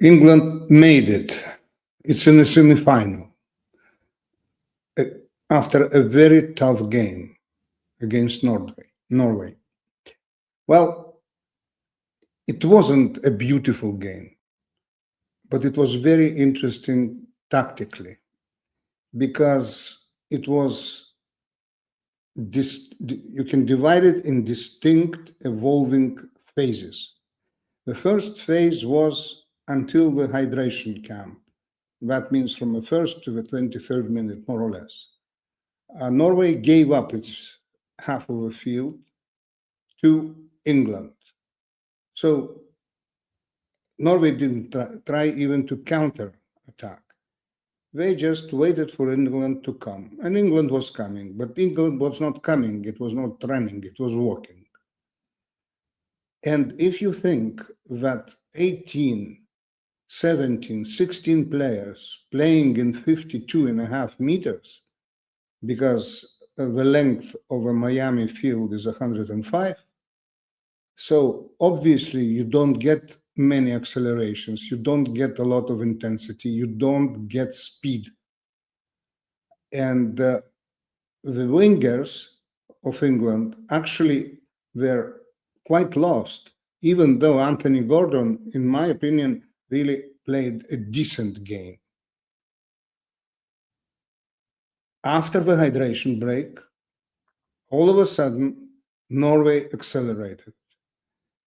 England made it. It's in the semi-final after a very tough game against Norway. Well, it wasn't a beautiful game, but it was very interesting tactically because it was you can divide it in distinct evolving phases. The first phase was until the hydration camp. That means from the first to the 23rd minute, more or less. Norway gave up its half of the field to England. So Norway didn't try even to counter-attack. They just waited for England to come. And England was coming, but England was not coming. It was not running, it was walking. And if you think that 18, 17, 16 players playing in 52.5 meters, because the length of a Miami field is 105, so obviously you don't get many accelerations, you don't get a lot of intensity, you don't get speed. And the wingers of England actually were quite lost, even though Anthony Gordon, in my opinion, really played a decent game. After the hydration break, all of a sudden, Norway accelerated.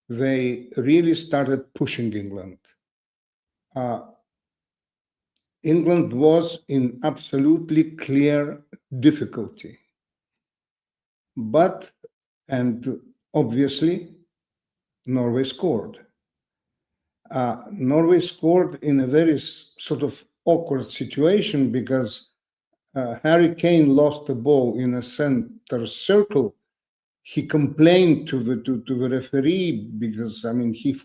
They really started pushing England. England was in absolutely clear difficulty. And obviously, Norway scored. Norway scored in a very sort of awkward situation because Harry Kane lost the ball in a center circle. He complained to the referee because, I mean, he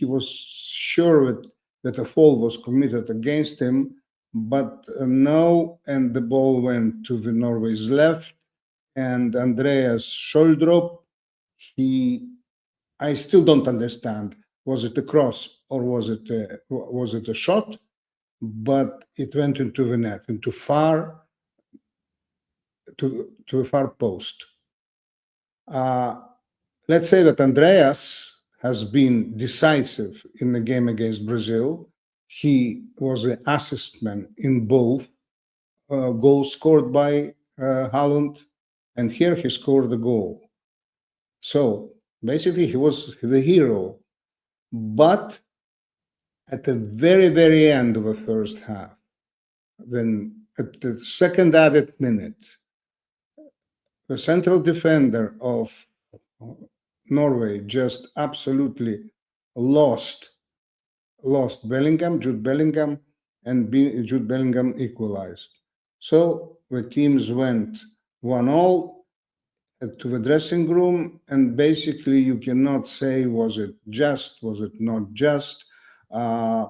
was sure that a foul was committed against him, but no, and the ball went to the Norway's left, and Andreas Skjoldrup, I still don't understand, was it a cross or was it a shot? But it went into the net, to a far post. Let's say that Andreas has been decisive in the game against Brazil. He was the assist man in both goals scored by Haaland, and here he scored the goal. So basically, he was the hero. But at the very, very end of the first half, when at the second added minute, the central defender of Norway just absolutely lost Bellingham, Jude Bellingham, and Jude Bellingham equalized. So the teams went 1-1 to the dressing room, and basically you cannot say, was it just, was it not just? I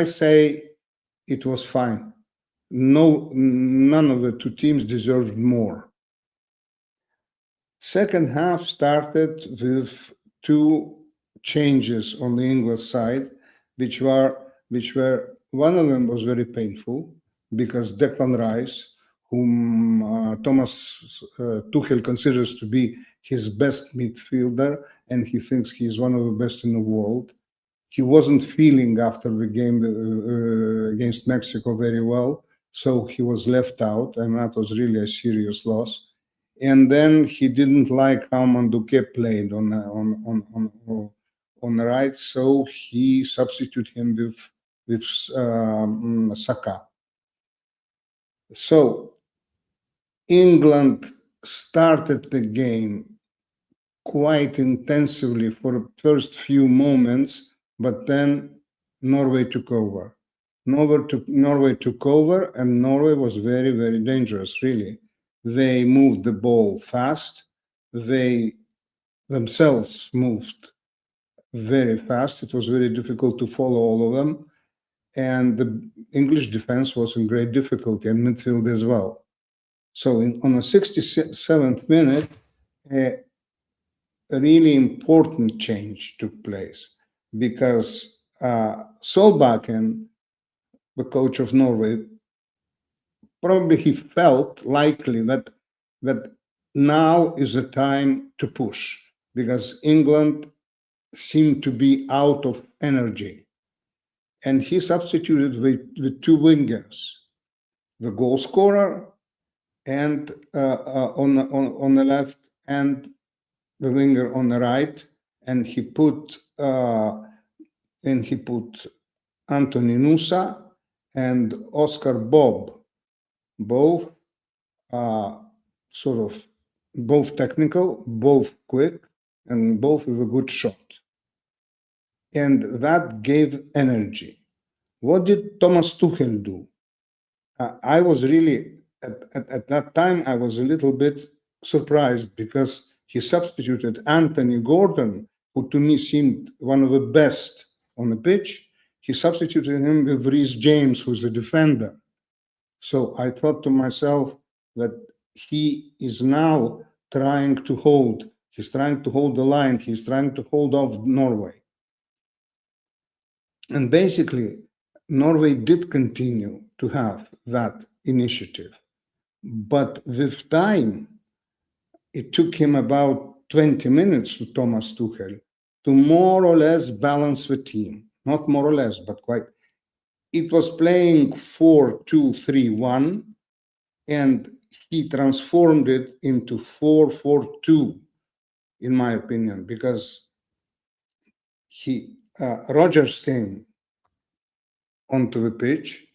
say it was fine. None of the two teams deserved more. Second half started with two changes on the English side, which were one of them was very painful because Declan Rice, whom Thomas Tuchel considers to be his best midfielder, and he thinks he's one of the best in the world. He wasn't feeling after the game against Mexico very well, so he was left out, and that was really a serious loss. And then he didn't like how Manduque played on the right, so he substituted him with Saka. So England started the game quite intensively for the first few moments, but then Norway took over. Norway took over, and Norway was very, very dangerous, really. They moved the ball fast. They themselves moved very fast. It was very difficult to follow all of them. And the English defense was in great difficulty, and midfield as well. So on the 67th minute, a really important change took place. because Solbakken, the coach of Norway, probably he felt likely that now is the time to push, because England seemed to be out of energy. And he substituted with two wingers, the goal scorer and on the left, and the winger on the right, and he put Anthony Nusa and Oscar Bob, both sort of both technical, both quick, and both with a good shot. And that gave energy. What did Thomas Tuchel do? I was really, at that time, I was a little bit surprised, because he substituted Anthony Gordon, who to me seemed one of the best on the pitch. He substituted him with Reece James, who's a defender. So I thought to myself that he is now trying to hold the line, he's trying to hold off Norway. And basically, Norway did continue to have that initiative. But with time, it took him about 20 minutes to Thomas Tuchel to more or less balance the team. Not more or less, but quite. It was playing 4-2-3-1, and he transformed it into 4-4-2, in my opinion, because Rodgers came onto the pitch.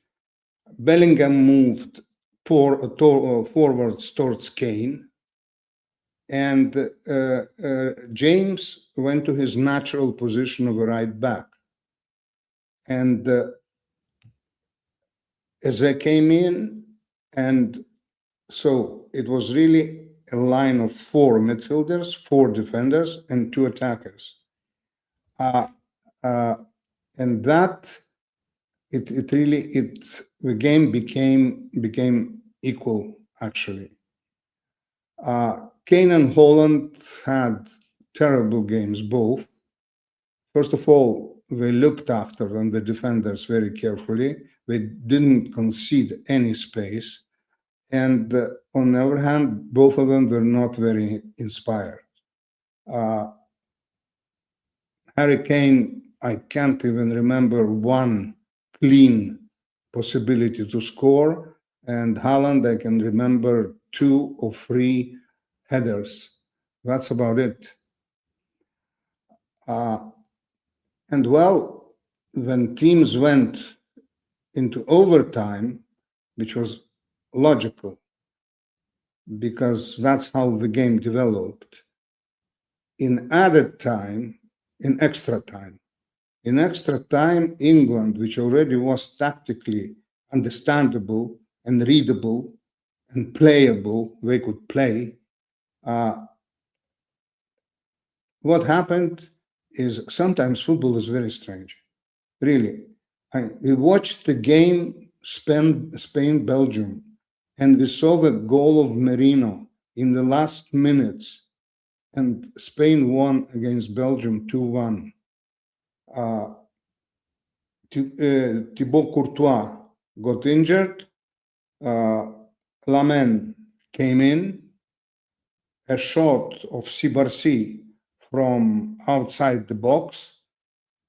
Bellingham moved forwards towards Kane, and James went to his natural position of a right back. And as they came in, and so it was really a line of 4 midfielders, 4 defenders, and 2 attackers. And that the game became equal, actually. Kane and Haaland had terrible games, both. First of all, they looked after them, the defenders, very carefully. They didn't concede any space. And on the other hand, both of them were not very inspired. Harry Kane, I can't even remember one clean possibility to score. And Haaland, I can remember 2 or 3 headers. That's about it. And well, when teams went into overtime, which was logical, because that's how the game developed, in extra time, England, which already was tactically understandable and readable and playable, they could play. What happened is, sometimes football is very strange, really. We watched the game Spain-Belgium, and we saw the goal of Merino in the last minutes, and Spain won against Belgium 2-1. Thibaut Courtois got injured. Lamen came in. A shot of Sibarsi from outside the box.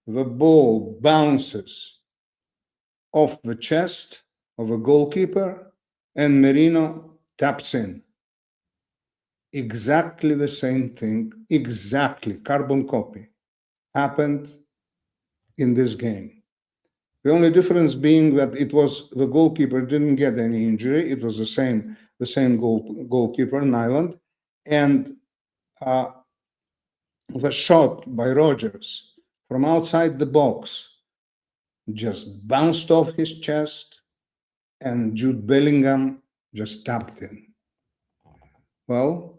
The ball bounces off the chest of a goalkeeper, and Merino taps in. Exactly the same thing, exactly, carbon copy, happened in this game. The only difference being that it was the goalkeeper didn't get any injury. It was the same goalkeeper, Nyland, and the shot by Rodgers from outside the box just bounced off his chest, and Jude Bellingham just tapped in. Well,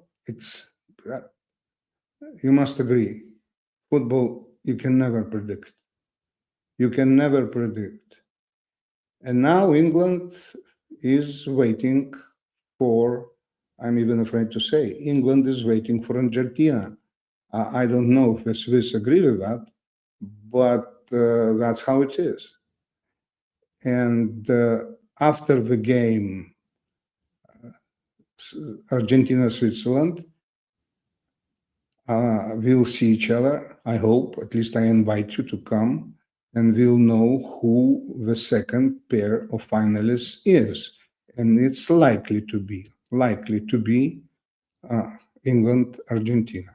you must agree, football, you can never predict. You can never predict. And now England is waiting for, I'm even afraid to say, England is waiting for Argentina. I don't know if the Swiss agree with that, but that's how it is. And after the game, Argentina, Switzerland, we'll see each other. I hope, at least I invite you to come, and we'll know who the second pair of finalists is. And it's likely to be England, Argentina.